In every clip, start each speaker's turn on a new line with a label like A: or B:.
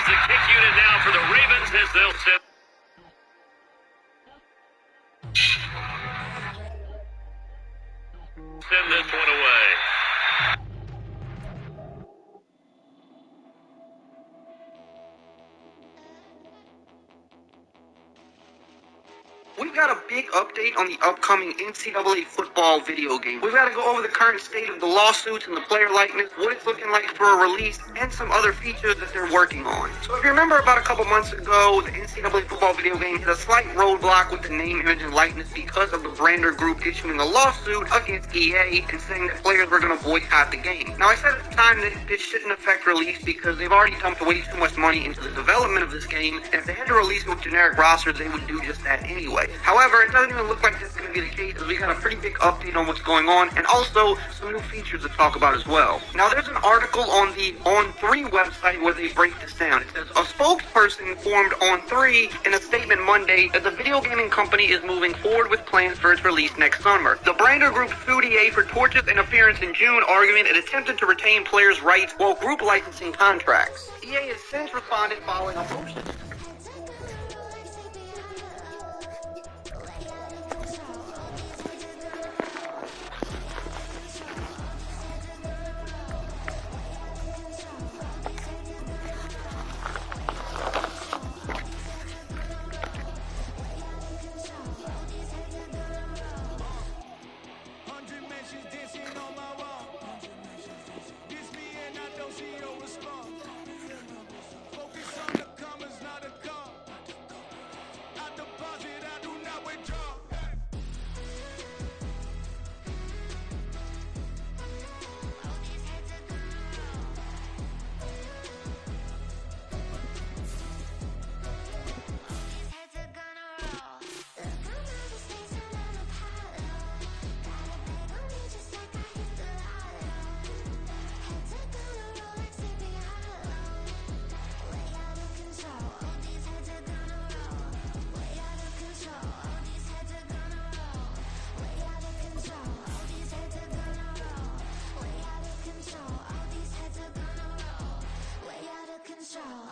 A: the kick unit now for the Ravens as they'll send this one away.
B: We've got a big update on the upcoming NCAA football video game. We've got to go over the current state of the lawsuits and the player likeness, what it's looking like for a release, and some other features that they're working on. So if you remember about a couple months ago, the NCAA football video game hit a slight roadblock with the name, image, and likeness because of the Brander Group issuing a lawsuit against EA and saying that players were going to boycott the game. Now, I said at the time that this shouldn't affect release because they've already dumped way too much money into the development of this game, and if they had to release it with generic rosters, they would do just that anyway. However, it doesn't even look like this is going to be the case, as we got a pretty big update on what's going on, and also some new features to talk about as well. Now, there's an article on the On3 website where they break this down. It says, a spokesperson informed On3 in a statement Monday that the video gaming company is moving forward with plans for its release next summer. The Brander Group sued EA for tortious interference in June, arguing it attempted to retain players' rights while group licensing contracts. EA has since responded following a motion.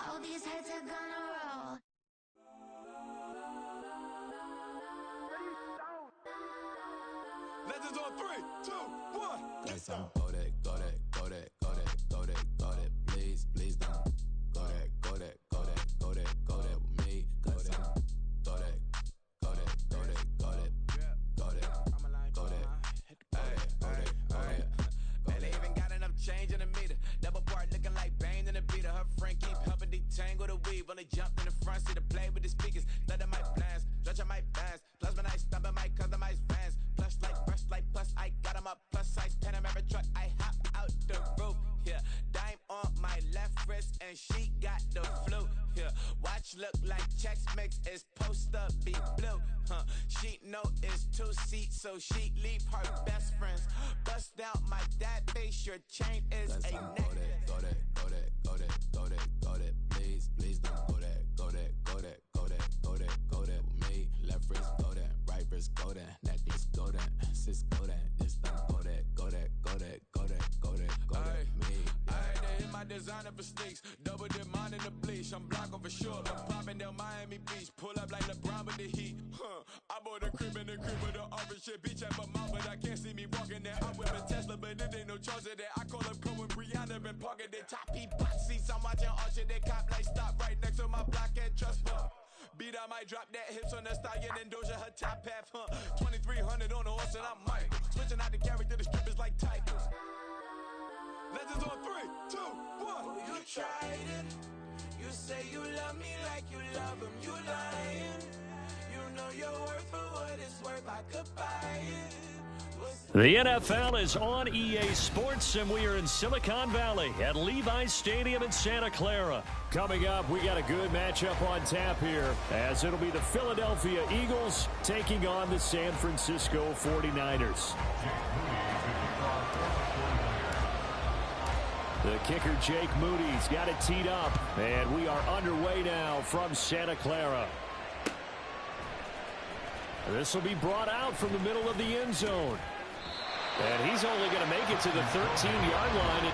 C: All these heads are gonna roll.
D: Legends on 3, 2, 1.
E: Yes, I'm go that, go that, go that, go that, go that, go that. Please, please don't go that, go that, go that, go that, go that with me. Go that, go that, go that, go that, go that, go that, go that, go that.
D: Man, they even got enough change in the meter. Double part looking like Bane in the beater. Her friend keep helping detangle the weave. Only jumped in the front seat to play with the speakers. Let my plans, stretch my fans. Plus when I stop at my customized vans. Plus like brush like plus I got them up. Plus size Panamera truck. I hop out the roof. Yeah, dime on my left wrist and she got the flu. Yeah, watch look like Chex Mix is post up be blue. She know it's 2 seats, so she leave her best friends. Bust out my dad face. Your chain is a neck.
E: Go that, go that, go that, go that, go that. Please, please don't go that, go that, go that, go that, go that, go that with me. Left wrist go that, right wrist go that, necklace go that, sis go that, this don't go that, go that, go that, go that, go that, go that with me.
D: Ayy, they hit my designer for sneaks. Double dip mine in the bleach. I'm blocking for sure. I'm popping down Miami Beach. Pull up like LeBron with the heat. I bought a crib in the crib with the orange shit. Beach at my mouth, but I can't see me walking there. I'm with a Tesla, but it ain't no charge of that. I call up Cohen, Brianna, been parking their top heat box seats. I'm watching Archer, they cop like stop right next to my block at Trust Fund. Beat, I might drop that hips on the stallion and Doja her top half, 2300 on the horse and I'm Michael. Switching out the character, the strippers like titles. Legends on 3, 2, 1.
C: You tried it. You say you love me like you love him. You lying. You know your worth for what it's worth. I could buy it.
F: The NFL is on EA Sports, and we are in Silicon Valley at Levi's Stadium in Santa Clara. Coming up, we got a good matchup on tap here, as it'll be the Philadelphia Eagles taking on the San Francisco 49ers. The kicker, Jake Moody's got it teed up, and we are underway now from Santa Clara. This will be brought out from the middle of the end zone. And he's only going to make it to the 13-yard line.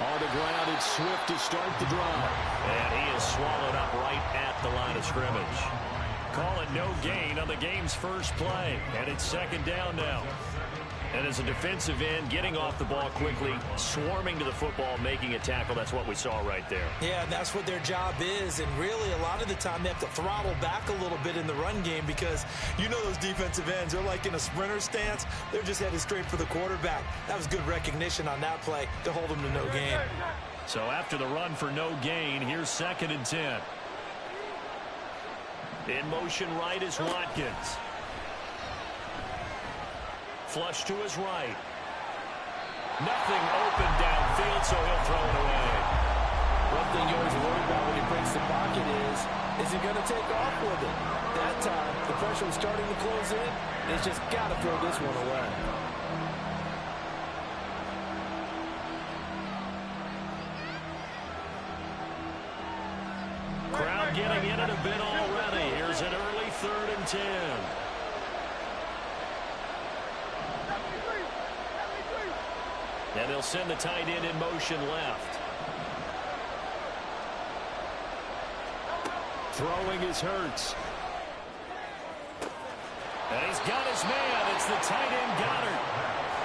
F: On the ground, it's Swift to start the drive. And he is swallowed up right at the line of scrimmage. Call it no gain on the game's first play. And it's second down now. And as a defensive end, getting off the ball quickly, swarming to the football, making a tackle, that's what we saw right there.
G: Yeah, and that's what their job is. And really, a lot of the time, they have to throttle back a little bit in the run game because you know those defensive ends, they're like in a sprinter stance. They're just headed straight for the quarterback. That was good recognition on that play to hold them to no gain.
F: So after the run for no gain, here's 2nd and 10. In motion right is Watkins. Flush to his right. Nothing open downfield, so he'll throw it away.
H: One thing you always worry about when he breaks the pocket is he going to take off with it? That time, the pressure was starting to close in, and he's just got to throw this one away.
F: Crowd getting in it a bit already. Here's an early 3rd and 10. And they'll send the tight end in motion left. Throwing is Hurts. And he's got his man. It's the tight end Goddard.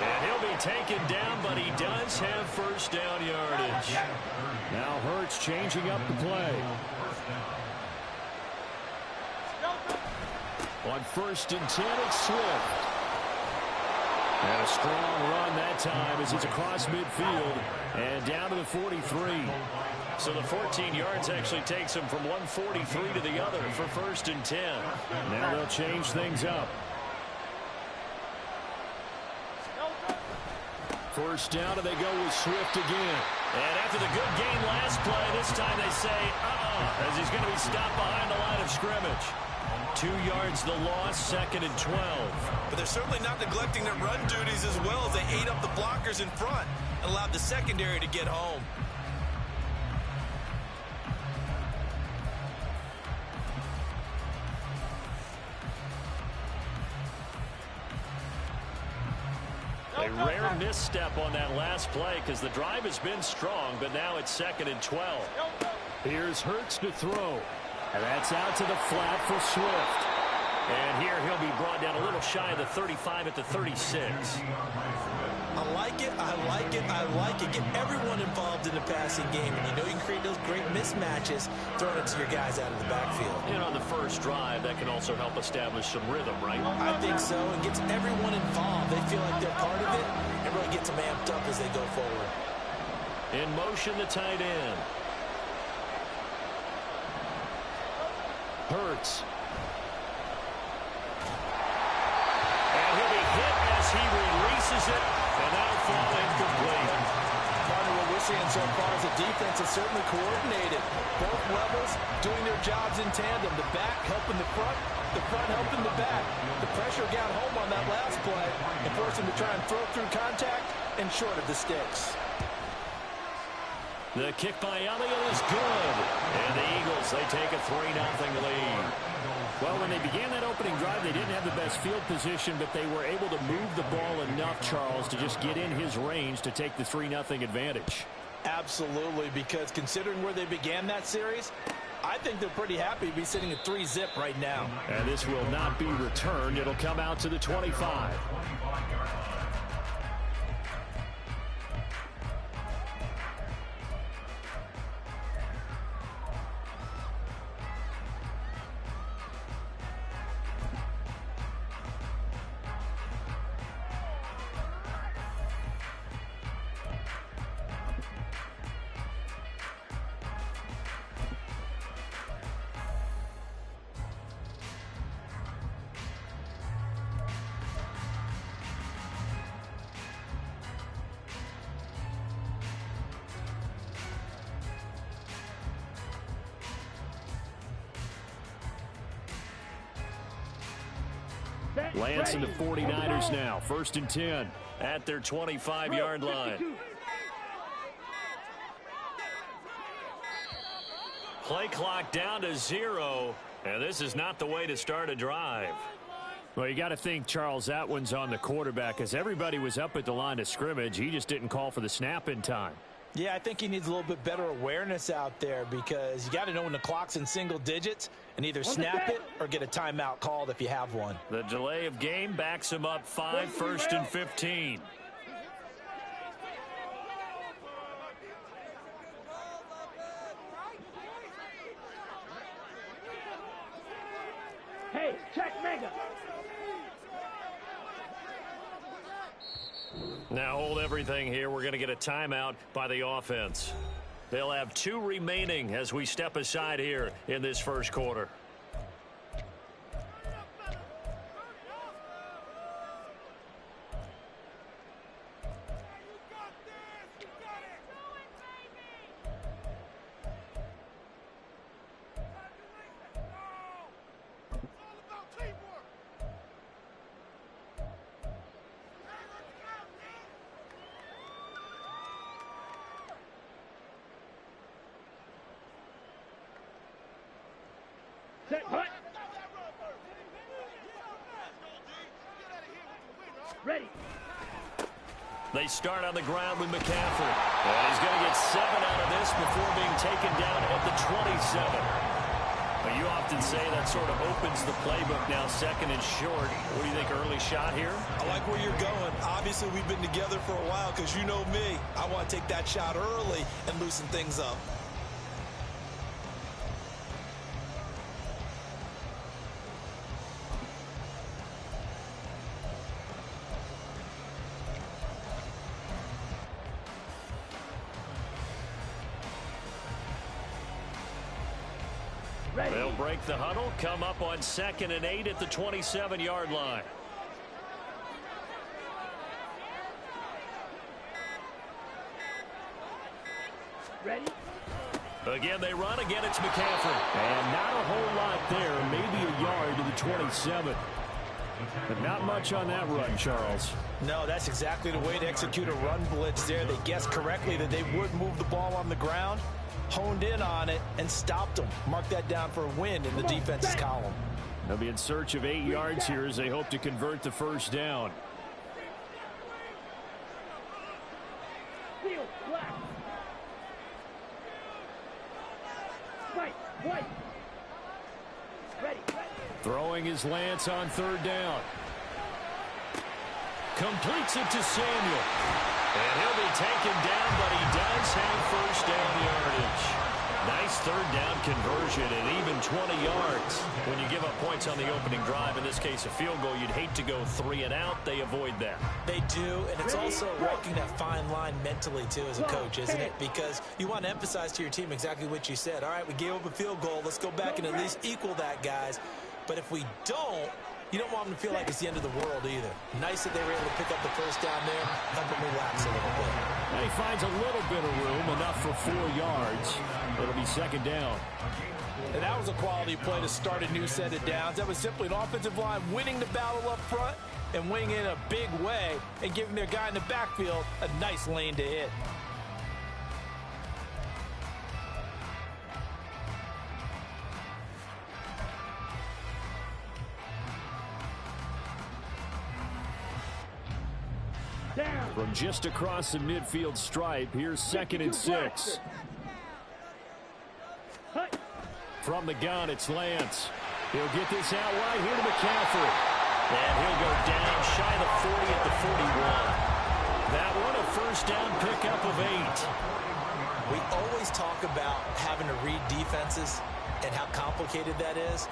F: And he'll be taken down, but he does have first down yardage. Now Hurts changing up the play. On 1st and 10, it's Swift. And a strong run that time as it's across midfield and down to the 43. So the 14 yards actually takes him from 143 to the other for 1st and 10. Now they'll change things up. 1st down, and they go with Swift again. And after the good game last play, this time they say, as he's going to be stopped behind the line of scrimmage. 2 yards the loss, 2nd and 12.
G: But they're certainly not neglecting their run duties as well as they ate up the blockers in front and allowed the secondary to get home.
F: A rare misstep on that last play because the drive has been strong, but now it's 2nd and 12. Here's Hurts to throw. And that's out to the flat for Swift. And here he'll be brought down a little shy of the 35 at the 36.
G: I like it, I like it, I like it. Get everyone involved in the passing game. And you know you can create those great mismatches throwing it to your guys out of the backfield.
F: And on the first drive, that can also help establish some rhythm, right?
G: I think so. It gets everyone involved. They feel like they're part of it. It really gets them amped up as they go forward.
F: In motion, the tight end. Hurts. And he'll be hit as he releases it, and that'll fall incomplete.
G: Part of what we're seeing so far is the defense is certainly coordinated. Both levels doing their jobs in tandem. The back helping the front helping the back. The pressure got home on that last play and forced him to try and throw through contact and short of the sticks.
F: The kick by Elliott is good. And the Eagles, they take a 3-0 lead. Well, when they began that opening drive, they didn't have the best field position, but they were able to move the ball enough, Charles, to just get in his range to take the 3-0 advantage.
G: Absolutely, because considering where they began that series, I think they're pretty happy to be sitting at 3-zip right now.
F: And this will not be returned. It'll come out to the 25. Lance and the 49ers now. 1st and 10 at their 25-yard line. Play clock down to 0, and this is not the way to start a drive. Well, you got to think, Charles, that one's on the quarterback, as everybody was up at the line of scrimmage. He just didn't call for the snap in time.
G: Yeah, I think he needs a little bit better awareness out there because you got to know when the clock's in single digits and either snap it or get a timeout called if you have one.
F: The delay of game backs him up 5, 1st and 15.
I: Hey, check mega.
F: Now hold everything here. We're going to get a timeout by the offense. They'll have 2 remaining as we step aside here in this first quarter.
I: Ready.
F: They start on the ground with McCaffrey. And he's going to get 7 out of this before being taken down at the 27. But you often say that sort of opens the playbook now, 2nd and short. What do you think, early shot here?
G: I like where you're going. Obviously, we've been together for a while because you know me. I want to take that shot early and loosen things up.
F: They'll break the huddle, come up on 2nd and 8 at the 27-yard line.
I: Ready.
F: Again, they run. Again, it's McCaffrey. And not a whole lot there. Maybe a yard to the 27. But not much on that run, Charles.
G: No, that's exactly the way to execute a run blitz there. They guessed correctly that they would move the ball on the ground, honed in on it, and stopped them. Mark that down for a win in the defense's column.
F: They'll be in search of 8 yards here as they hope to convert the first down. Throwing his Lance on third down. Completes it to Samuel. And he'll be taken down, but he does have first down yardage. Nice third down conversion and even 20 yards. When you give up points on the opening drive, in this case a field goal, you'd hate to go 3 and out. They avoid that.
G: They do, and it's also walking that fine line mentally, too, as a coach, isn't it? Because you want to emphasize to your team exactly what you said. All right, we gave up a field goal. Let's go back and at least equal that, guys. But if we don't, you don't want them to feel like it's the end of the world either. Nice that they were able to pick up the first down there, help them relax a little bit.
F: And he finds a little bit of room, enough for 4 yards. It'll be second down.
H: And that was a quality play to start a new set of downs. That was simply an offensive line winning the battle up front and winning in a big way and giving their guy in the backfield a nice lane to hit.
F: From just across the midfield stripe, here's 2nd and 6. From the gun, it's Lance. He'll get this out wide here to McCaffrey. And he'll go down shy of 40 at the 41. That one a first down pickup of 8.
G: We always talk about having to read defenses and how complicated that is.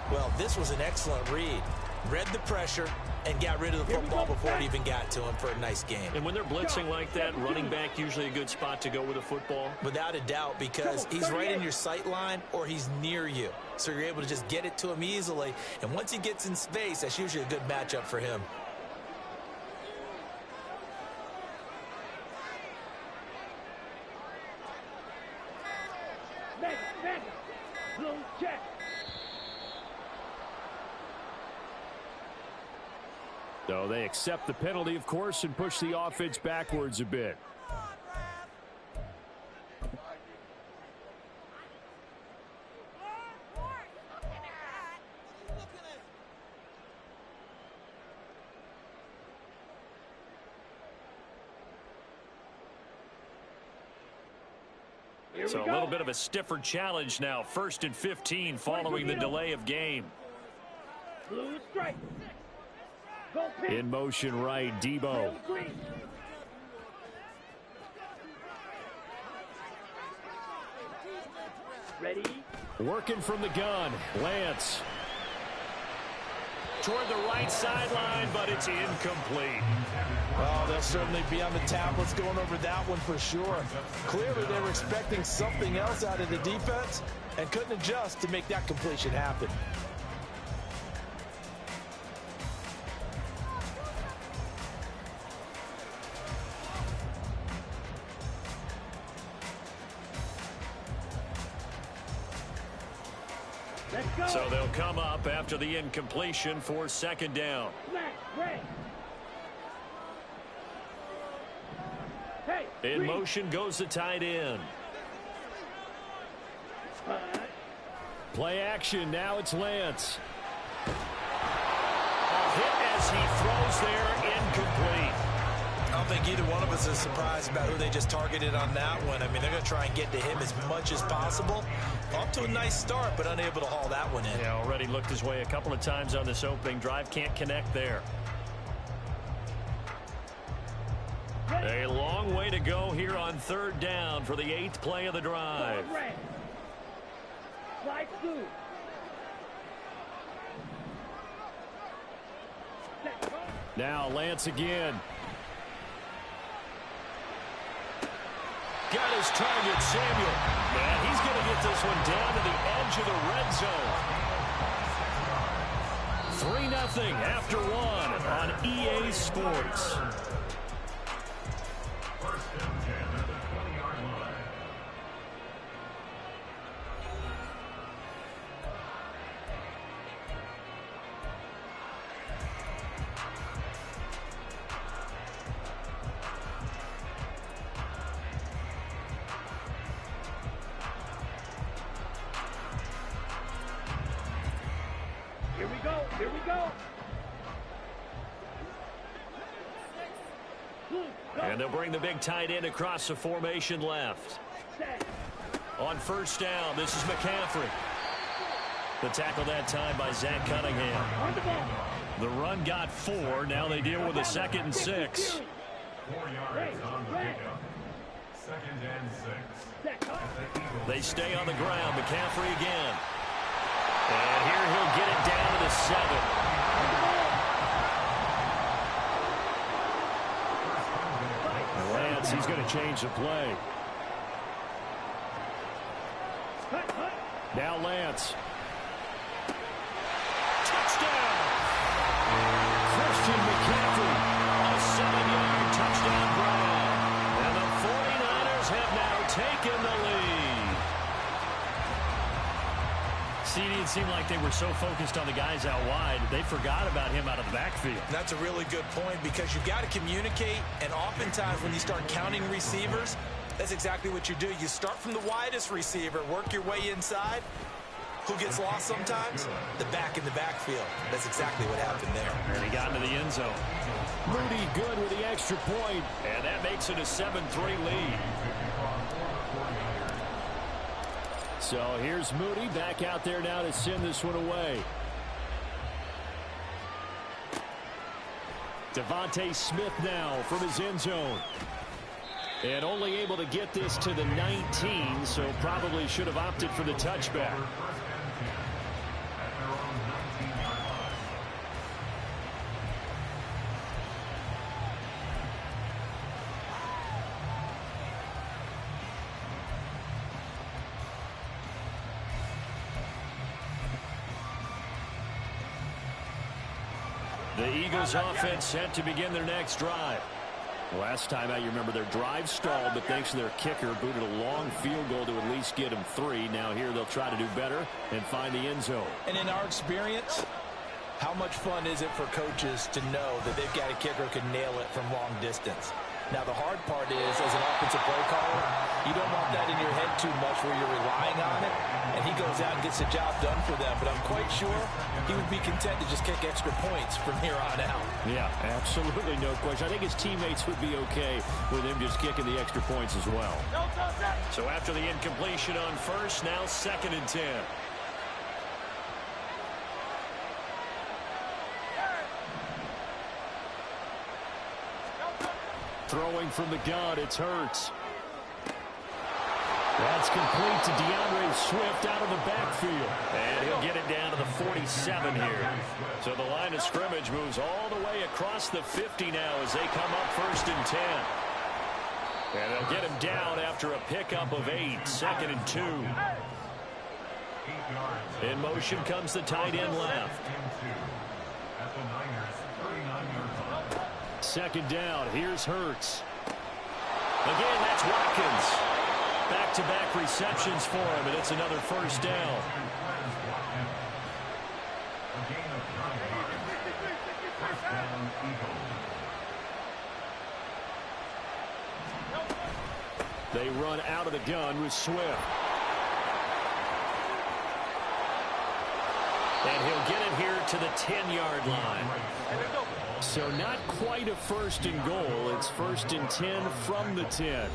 G: Well, this was an excellent read. Read the pressure and got rid of the football before it even got to him for a nice game.
F: And when they're blitzing like that, running back usually a good spot to go with a football?
G: Without a doubt, because he's right in your sight line or he's near you. So you're able to just get it to him easily. And once he gets in space, that's usually a good matchup for him.
I: Blue check.
F: So they accept the penalty, of course, and push the offense backwards a bit. So a little bit of a stiffer challenge now. 1st and 15 following the delay of game.
I: Blue strike.
F: In motion right, Debo.
I: Ready?
F: Working from the gun, Lance. Toward the right sideline, but it's incomplete.
H: Oh, they'll certainly be on the tablets going over that one for sure. Clearly, they were expecting something else out of the defense and couldn't adjust to make that completion happen.
F: So they'll come up after the incompletion for 2nd down. In motion goes the tight end. Play action. Now it's Lance. A hit as he throws there, incomplete.
G: I don't think either one of us is surprised about who they just targeted on that one. I mean, they're going to try and get to him as much as possible. Off to a nice start, but unable to haul that one in.
F: Yeah, already looked his way a couple of times on this opening drive. Can't connect there. A long way to go here on 3rd down for the 8th play of the drive. Now Lance again. Got his target, Samuel. And he's going to get this one down to the edge of the red zone. 3-0 after 1 on EA Sports.
I: Here we go.
F: And they'll bring the big tight end across the formation left. On 1st down, this is McCaffrey. The tackle that time by Zach Cunningham. The run got 4. Now they deal with a 2nd and 6.
J: 4 yards on the pickup. 2nd and 6.
F: They stay on the ground. McCaffrey again. And here he'll get it down to the 7. Lance, he's going to change the play. Now Lance. Touchdown! Christian McCaffrey. A 7-yard touchdown grab. And the 49ers have now taken the lead. See, it seemed like they were so focused on the guys out wide, they forgot about him out of the backfield.
G: That's a really good point because you've got to communicate, and oftentimes when you start counting receivers, that's exactly what you do. You start from the widest receiver, work your way inside. Who gets lost sometimes? The back in the backfield. That's exactly what happened there.
F: And he got into the end zone. Moody good with the extra point, and that makes it a 7-3 lead. So here's Moody back out there now to send this one away. Devontae Smith now from his end zone. And only able to get this to the 19, so probably should have opted for the touchback. The Eagles offense set to begin their next drive. Last time out, you remember their drive stalled, but thanks to their kicker, booted a long field goal to at least get them 3. Now here they'll try to do better and find the end zone.
H: And in our experience, how much fun is it for coaches to know that they've got a kicker who can nail it from long distance? Now, the hard part is, as an offensive play caller, you don't want that in your head too much where you're relying on it, and he goes out and gets the job done for them. But I'm quite sure he would be content to just kick extra points from here on out.
F: Yeah, absolutely no question. I think his teammates would be okay with him just kicking the extra points as well. So after the incompletion on first, now 2nd and 10. Throwing from the gun, it's Hurts. That's complete to DeAndre Swift out of the backfield. And he'll get it down to the 47 here. So the line of scrimmage moves all the way across the 50 now as they come up 1st and 10. And they'll get him down after a pickup of 8, 2nd and 2. In motion comes the tight end left.
J: At the Niners, 39-yard line.
F: 2nd down, here's Hurts. Again, that's Watkins. Back-to-back receptions for him, and it's another 1st down. They run out of the gun with Swift. And he'll get it here to the 10-yard line. So not quite a 1st and goal. It's 1st and 10 from the 10.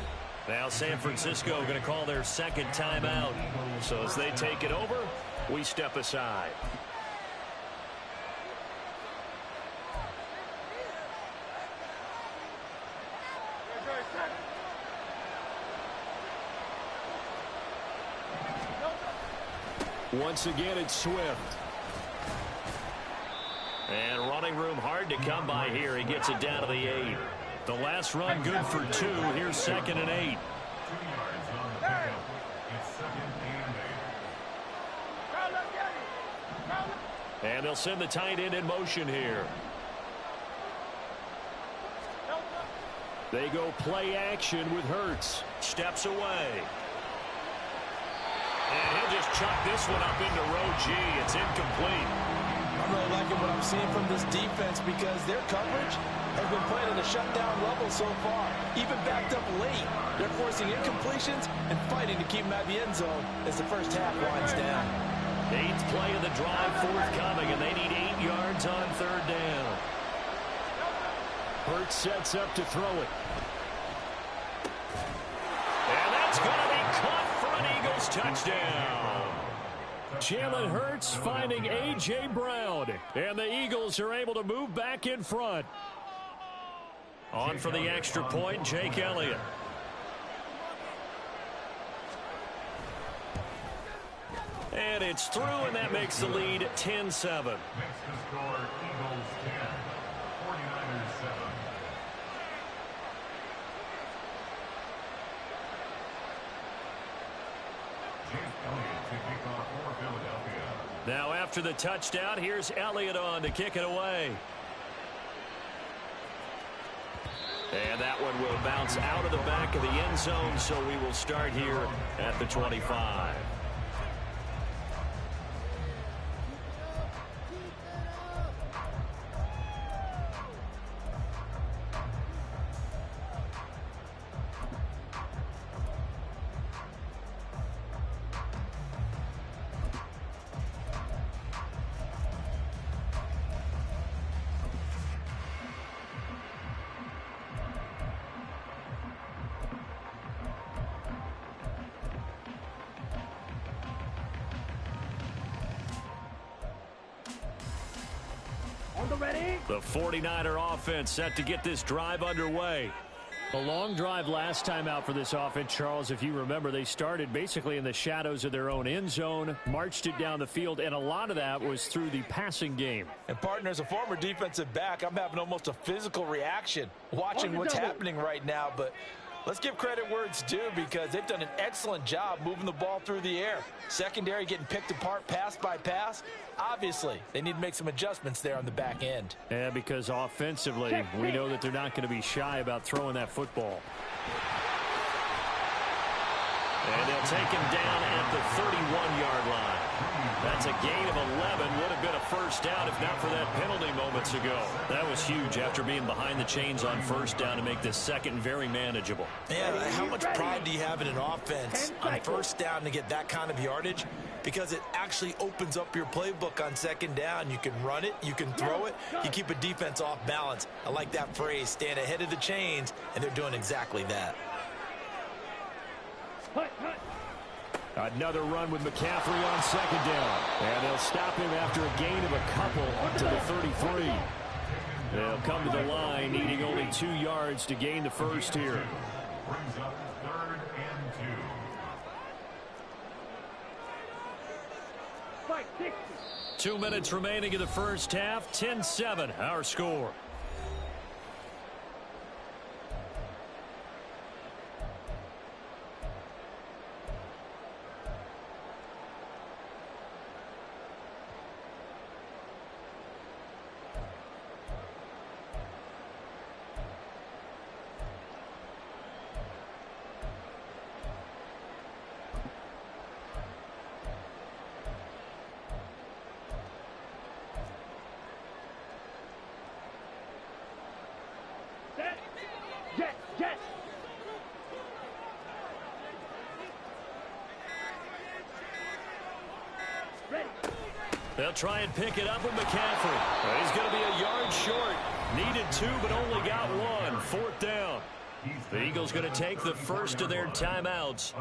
F: Now San Francisco going to call their 2nd timeout. So as they take it over, we step aside. Once again, it's Swift. And running room hard to come by here. He gets it down to the 8. The last run good for 2. Here's 2nd and 8.
J: 2 yards on the pickup. It's 2nd and 8.
F: And they'll send the tight end in motion here. They go play action with Hurts. Steps away. And he'll just chuck this one up into row G. It's incomplete.
H: I'm really liking what I'm seeing from this defense because their coverage has been playing at a shutdown level so far. Even backed up late, they're forcing incompletions and fighting to keep them at the end zone as the first half winds down.
F: 8th play of the drive forthcoming, and they need 8 yards on 3rd down. Hurts sets up to throw it. And that's going to be caught for an Eagles touchdown. Jalen Hurts finding A.J. Brown. And the Eagles are able to move back in front. On for the extra point, Jake Elliott. And it's through, and that makes the lead 10-7.
J: Makes the score Eagles 10, 49ers 7. Jake Elliott to kick off for Philadelphia.
F: Now after the touchdown, here's Elliott on to kick it away. And that one will bounce out of the back of the end zone, so we will start here at the 25. The 49er offense set to get this drive underway. A long drive last time out for this offense, Charles. If you remember, they started basically in the shadows of their own end zone, marched it down the field, and a lot of that was through the passing game.
G: And, partner, as a former defensive back, I'm having almost a physical reaction watching what's happening right now. But let's give credit where it's due, because they've done an excellent job moving the ball through the air. Secondary getting picked apart pass by pass. Obviously, they need to make some adjustments there on the back end.
F: Yeah, because offensively, we know that they're not going to be shy about throwing that football. And they'll take him down at the 31-yard line. That's a gain of 11. Would have been a first down if not for that penalty moments ago. That was huge after being behind the chains on first down to make this second very manageable.
G: Yeah, how much pride do you have in an offense on first down to get that kind of yardage? Because it actually opens up your playbook on second down. You can run it, you can throw it, you keep a defense off balance. I like that phrase, stand ahead of the chains, and they're doing exactly that.
F: Another run with McCaffrey on second down. And they'll stop him after a gain of a couple to the 33. They'll come to the line, needing only 2 yards to gain the first here.
J: Brings up 3rd and 2.
F: 2 minutes remaining in the first half. 10-7, our score. They'll try and pick it up with McCaffrey. He's going to be a yard short. Needed 2, but only got 1. 4th down. The Eagles going to take the first of their timeouts.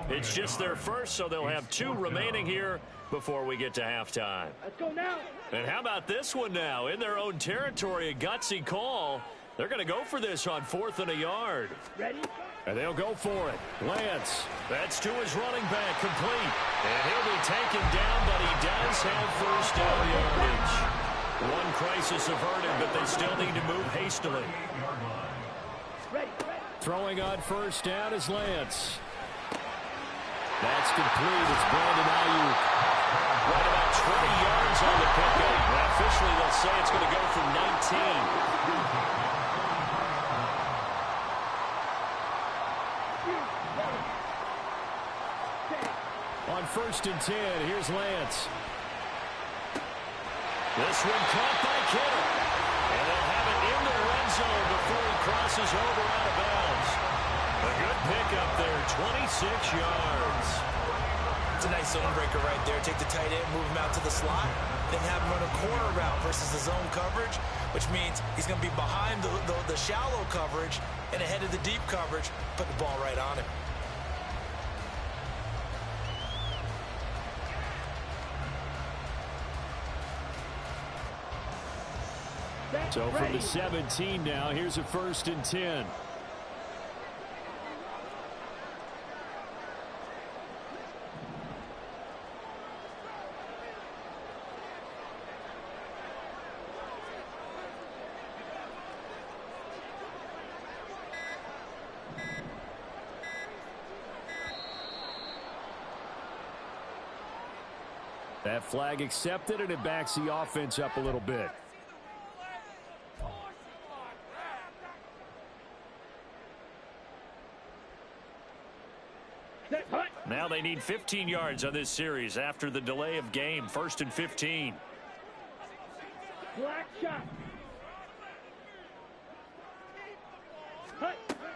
F: It's just their first, so they'll have 2 remaining here before we get to halftime.
I: Let's go now.
F: And how about this one now? In their own territory, a gutsy call. They're going to go for this on 4th and a yard.
I: Ready?
F: And they'll go for it. Lance, that's to his running back, complete. And he'll be taken down, but he does have first down yardage. One crisis averted, but they still need to move hastily.
I: Ready.
F: Throwing on first down is Lance. That's complete. It's Brandon Ayuk. Right about 20 yards on the pickup. Well, officially, they'll say it's going to go for 19. On 1st and 10, here's Lance. This one caught by Kittle. And they'll have it in the red zone before he crosses over out of bounds. A good pickup there, 26 yards.
G: It's a nice zone breaker right there. Take the tight end, move him out to the slot, then have him run a corner route versus the zone coverage, which means he's going to be behind the shallow coverage and ahead of the deep coverage, put the ball right on him.
F: So from the 17 now, here's a 1st and 10. That flag accepted, and it backs the offense up a little bit. Now they need 15 yards on this series after the delay of game. 1st and 15.
I: Black shot.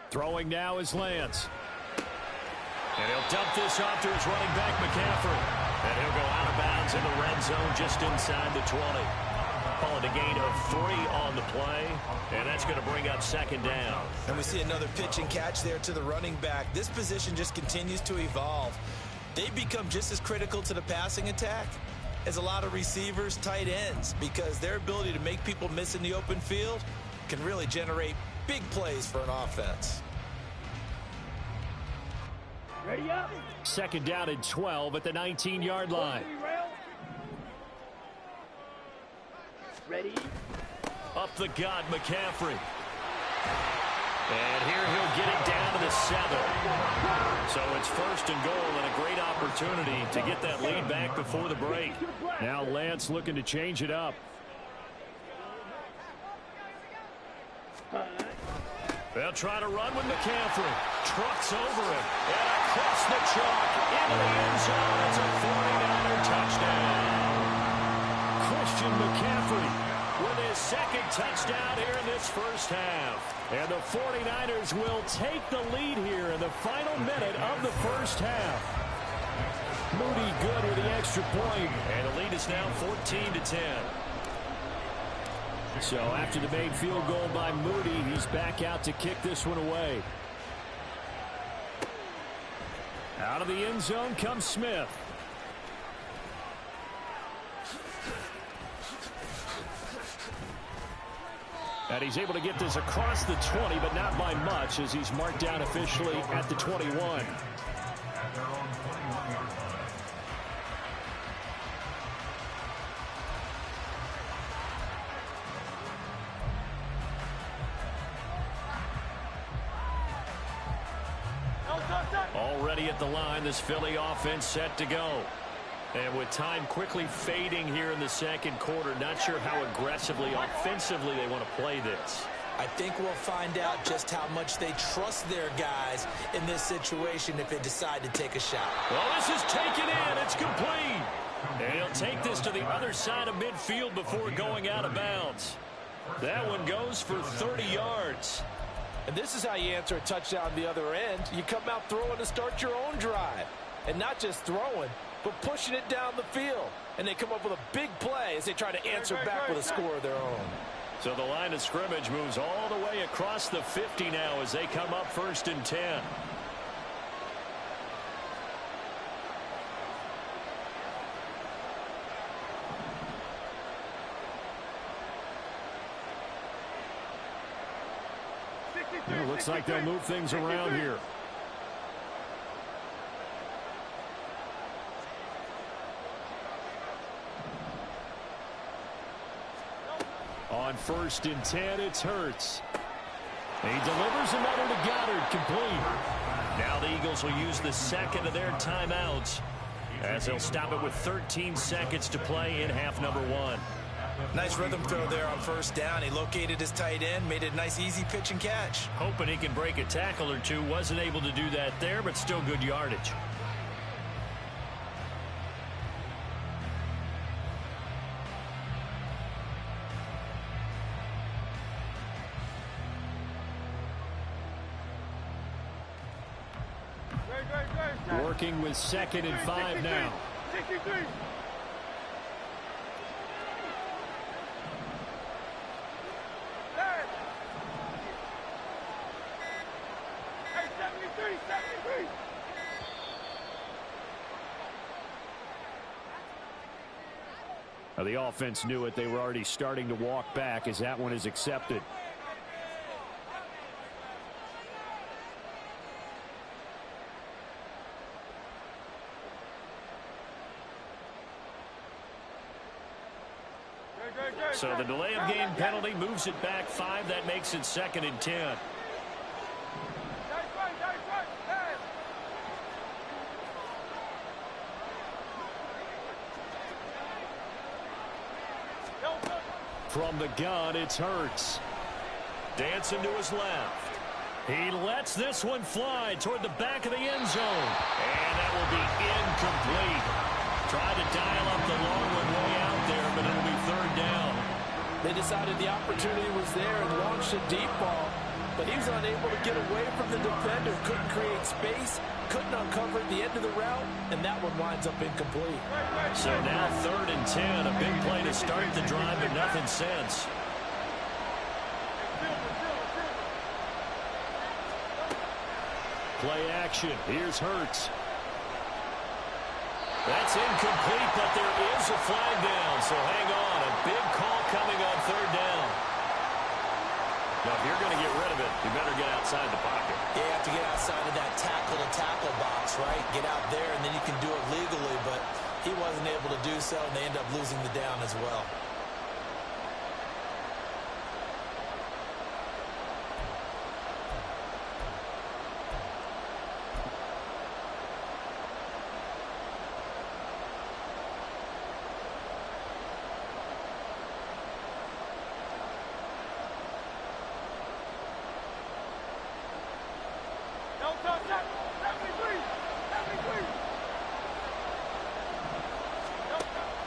F: Throwing now is Lance. And he'll dump this off to his running back, McCaffrey. And he'll go out of bounds in the red zone just inside the 20. Call it a gain of 3 on the play, and that's going to bring up 2nd down.
G: And we see another pitch and catch there to the running back. This position just continues to evolve. They become just as critical to the passing attack as a lot of receivers, tight ends, because their ability to make people miss in the open field can really generate big plays for an offense.
I: Ready up.
F: 2nd down and 12 at the 19-yard line.
I: Ready.
F: Up the gut, McCaffrey. And here he'll get it down to the 7. So it's 1st and goal and a great opportunity to get that lead back before the break. Now Lance looking to change it up. They'll try to run with McCaffrey. Trucks over him. And across the chalk into the end zone. It's a 49er touchdown. Christian McCaffrey with his 2nd touchdown here in this 1st half. And the 49ers will take the lead here in the final minute of the 1st half. Moody good with the extra point. And the lead is now 14-10. So after the made field goal by Moody, he's back out to kick this one away. Out of the end zone comes Smith. And he's able to get this across the 20, but not by much, as he's marked down officially at the 21.
J: At their own 21-yard line.
F: Already at the line, this Philly offense set to go. And with time quickly fading here in the 2nd quarter, not sure how aggressively, offensively they want to play this.
G: I think we'll find out just how much they trust their guys in this situation if they decide to take a shot.
F: Well, this is taken in. It's complete. And he'll take this to the other side of midfield before going out of bounds. That one goes for 30 yards.
H: And this is how you answer a touchdown the other end. You come out throwing to start your own drive. And not just throwing, but pushing it down the field. And they come up with a big play as they try to answer back with a score of their own.
F: So the line of scrimmage moves all the way across the 50 now as they come up 1st and 10. It looks like they'll move things around here. On 1st and 10, it's Hurts. He delivers another to Goddard, complete. Now the Eagles will use the 2nd of their timeouts as they'll stop it with 13 seconds to play in half number 1.
G: Nice rhythm throw there on 1st down. He located his tight end, made it a nice easy pitch and catch.
F: Hoping he can break a tackle or two. Wasn't able to do that there, but still good yardage. Working with 2nd and 5 now. The offense knew it. They were already starting to walk back as that one is accepted. So the delay of game penalty moves it back 5. That makes it 2nd and 10. From the gun, it's Hurts. Dancing to his left. He lets this one fly toward the back of the end zone. And that will be incomplete. Tried to dial up the long one way out there, but it'll be 3rd down.
G: They decided the opportunity was there and launched a deep ball, but he was unable to get away from the defender, couldn't create space, couldn't uncover the end of the route, and that one winds up incomplete.
F: So now 3rd and 10, a big play to start the drive, but nothing since. Play action. Here's Hurts. That's incomplete, but there is a flag down, so hang on. A big call coming on 3rd down. Now, if you're going to get rid of it, you better get outside the pocket.
H: You have to get outside of that tackle-to-tackle box, right? Get out there, and then you can do it legally, but he wasn't able to do so, and they end up losing the down as well.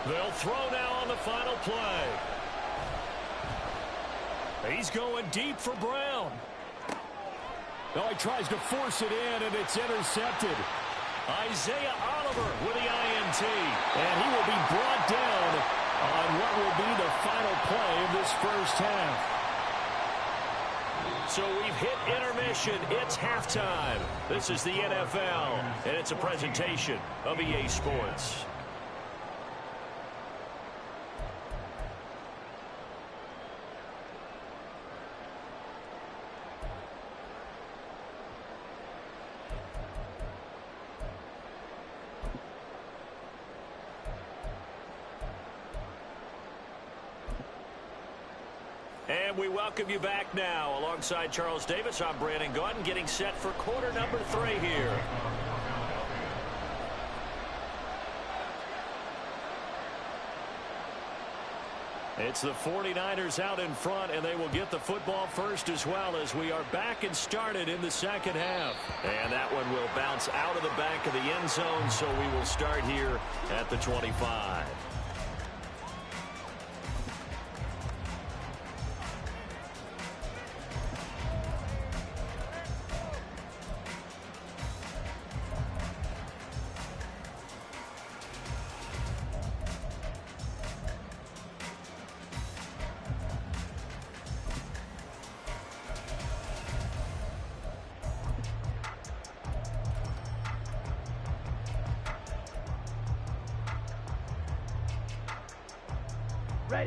F: They'll throw now on the final play. He's going deep for Brown. Oh, he tries to force it in, and it's intercepted. Isaiah Oliver with the INT. And he will be brought down on what will be the final play of this first half. So we've hit intermission. It's halftime. This is the NFL, and it's a presentation of EA Sports. And we welcome you back now. Alongside Charles Davis, I'm Brandon Gaudin, getting set for quarter number 3 here. It's the 49ers out in front, and they will get the football first as well as we are back and started in the second half. And that one will bounce out of the back of the end zone, so we will start here at the 25.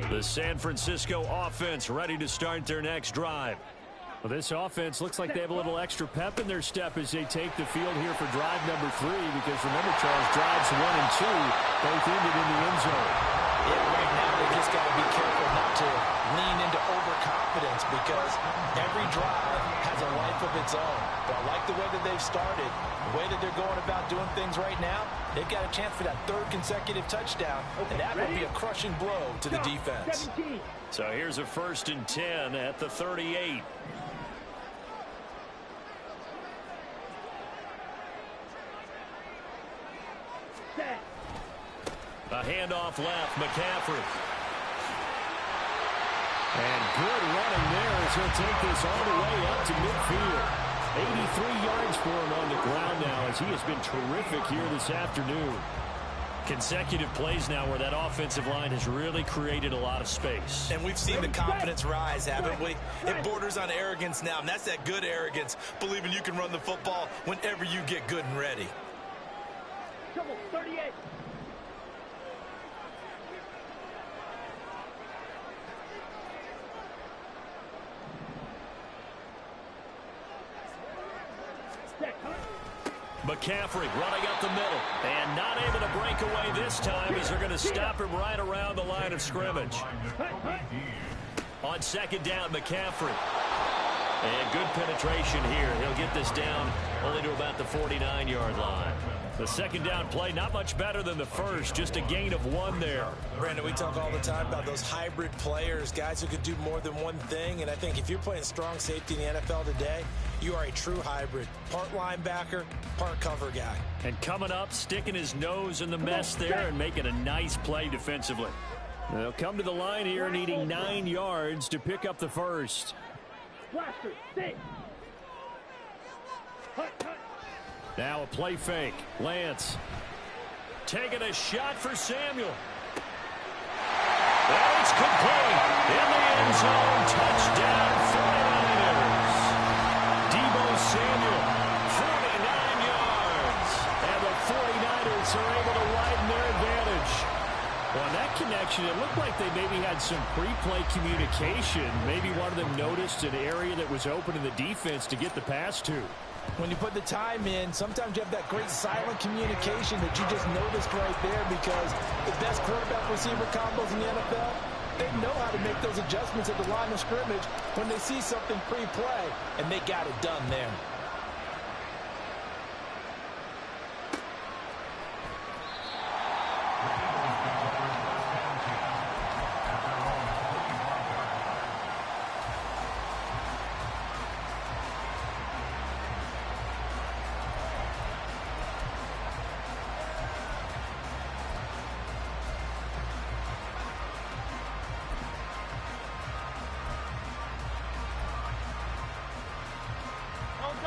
F: The San Francisco offense ready to start their next drive. Well, this offense looks like they have a little extra pep in their step as they take the field here for drive number 3, because remember, Charles, drives 1 and 2 both ended in the end zone.
G: Yeah, right now they just got to be careful not to lean into overconfidence, because every drive has a life of its own. But I like the way that they've started, the way that they're going about doing things right now. They've got a chance for that 3rd consecutive touchdown, and that would be a crushing blow to the defense.
I: 17.
F: So here's a 1st and 10 at the 38.
I: Set.
F: A handoff left, McCaffrey. And good running there as he'll take this all the way up to midfield. 83 yards for him on the ground now, as he has been terrific here this afternoon. Consecutive plays now where that offensive line has really created a lot of space.
H: And we've seen the confidence rise, haven't we? It borders on arrogance now, and that's that good arrogance, believing you can run the football whenever you get good and ready.
I: Trouble, 38.
F: McCaffrey running up the middle and not able to break away this time as they're going to stop him right around the line of scrimmage. On second down, McCaffrey. And good penetration here. He'll get this down only to about the 49-yard line. The second down play, not much better than the first, just a gain of 1 there.
G: Brandon, we talk all the time about those hybrid players, guys who can do more than one thing, and I think if you're playing strong safety in the NFL today, you are a true hybrid. Part linebacker, part cover guy.
F: And coming up, sticking his nose in the mess there and making a nice play defensively. They'll come to the line here needing 9 yards to pick up the first. Now a play fake. Lance taking a shot for Samuel. And it's complete. In the end zone. Touchdown 49ers. Deebo Samuel, 49 yards. And the 49ers are able to widen their advantage. On that connection, it looked like they maybe had some pre-play communication. Maybe one of them noticed an area that was open in the defense to get the pass to.
G: When you put the time in, sometimes you have that great silent communication that you just noticed right there, because the best quarterback-receiver combos in the NFL, they know how to make those adjustments at the line of scrimmage when they see something pre-play, and they got it done there.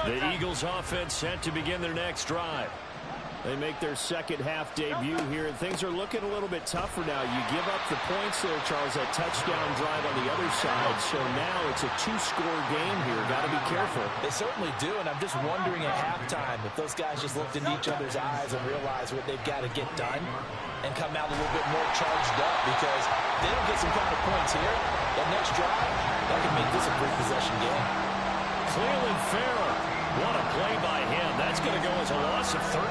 F: The Eagles offense set to begin their next drive. They make their second half debut here, and things are looking a little bit tougher now. You give up the points there, Charles, that touchdown drive on the other side. So now it's a 2-score game here. Got to be careful.
G: They certainly do, and I'm just wondering at halftime if those guys just looked into each other's eyes and realized what they've got to get done and come out a little bit more charged up, because they don't get some kind of points here. That next drive, that can make this a 3-possession game.
F: Cleveland Farrell. What a play by him. That's going to go as a loss of 13.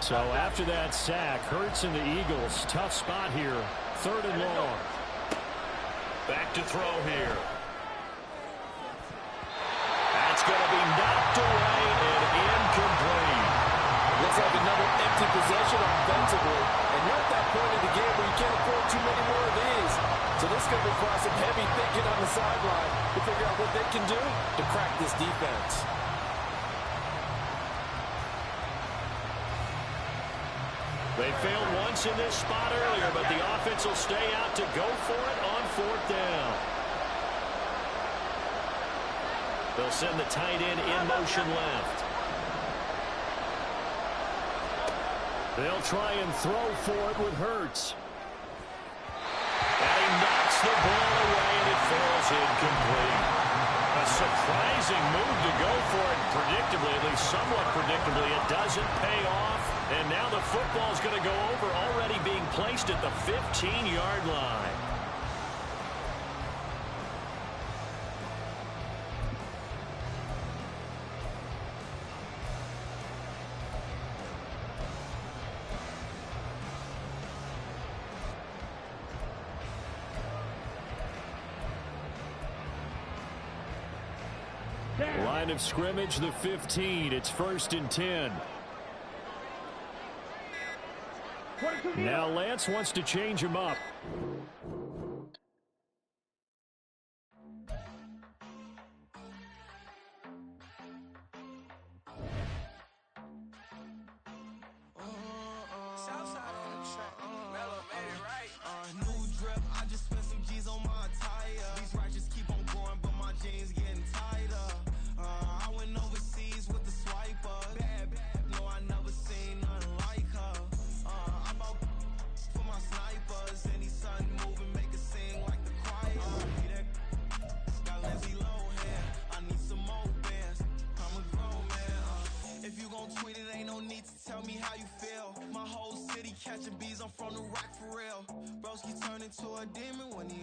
F: So after that sack, Hurts and the Eagles, tough spot here. 3rd and long. Back to throw here. That's going to be knocked away and incomplete.
G: Looks like another empty possession offensively. And you're at that point in the game where you can't afford too many more of these. So this is going to require some heavy thinking on the sideline to figure out what they can do to crack this defense.
F: They failed once in this spot earlier, but the offense will stay out to go for it on 4th down. They'll send the tight end in motion left. They'll try and throw for it with Hurts. And he knocks the ball away, and it falls incomplete. A surprising move to go for it predictably, at least somewhat predictably. It doesn't pay off, and now the football's going to go over, already being placed at the 15-yard line. Line of scrimmage, the 15. It's 1st and 10. Now Lance wants to change him up.
C: Tweet it, ain't no need to tell me how you feel.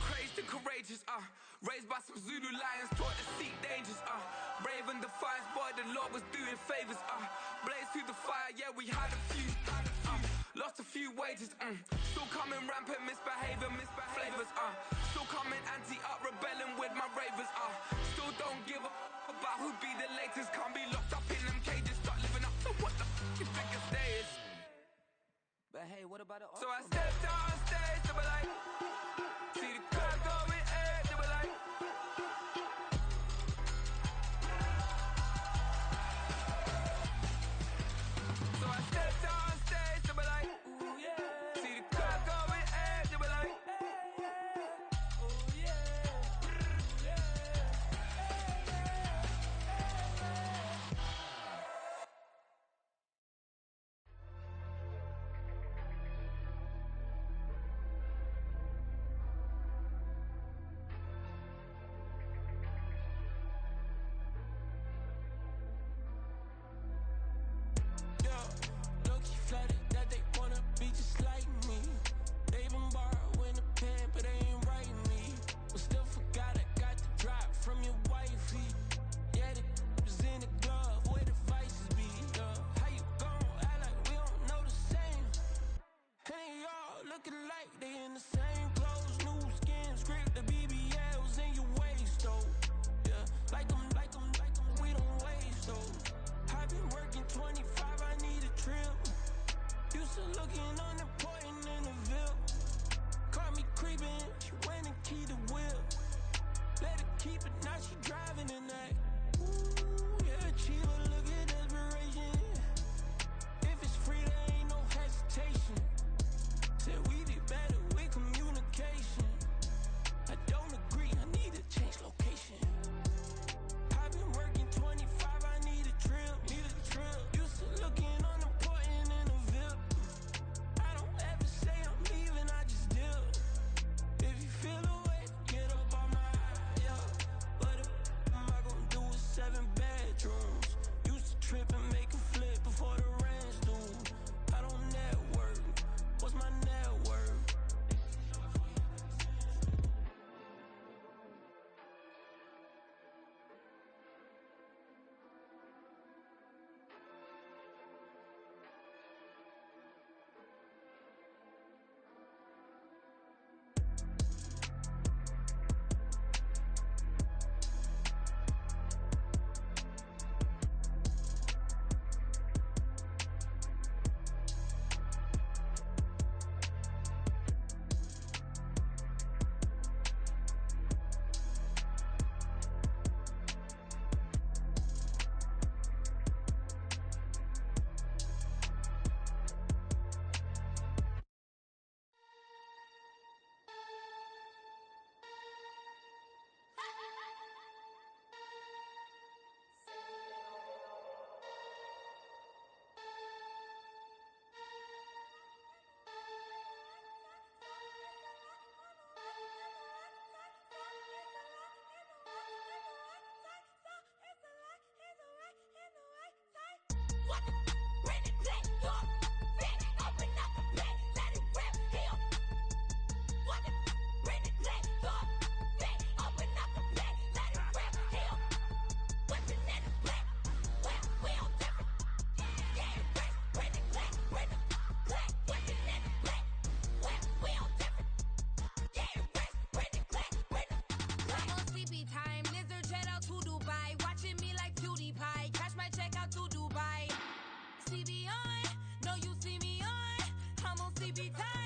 K: Crazed and courageous, raised by some Zulu lions, taught to seek dangers, brave and defiant, boy, the Lord was doing favors, blaze through the fire, yeah, we had a few, lost a few wages, still coming rampant, misbehaving, flavors, still coming anti-up, rebelling with my ravers, still don't give a about who be the latest, can't be locked up in them cages, start living up to what the you think your stay is.
L: But hey, what about it?
K: So I stepped out on stage, they were like, see the crowd going air, they were like, so I stepped out on stage, they were like, ooh yeah, see the crowd going air, they were like, ooh
C: keep it, now she driving tonight. Ooh, yeah, Chiva, look at desperation. If it's free, there ain't no hesitation. Said we be better with communication. I don't agree, I need to change location. I've been working 25, I need a trip, Used to looking unimportant in a VIP. I don't ever say I'm leaving, I just dip. If you feel away, get up on my yeah. What am I gonna do with 7 bedrooms? Used to trip and make a flip before the rent's due. I don't network, what's my net worth?
M: CB on, no you see me on, I'm on CB time.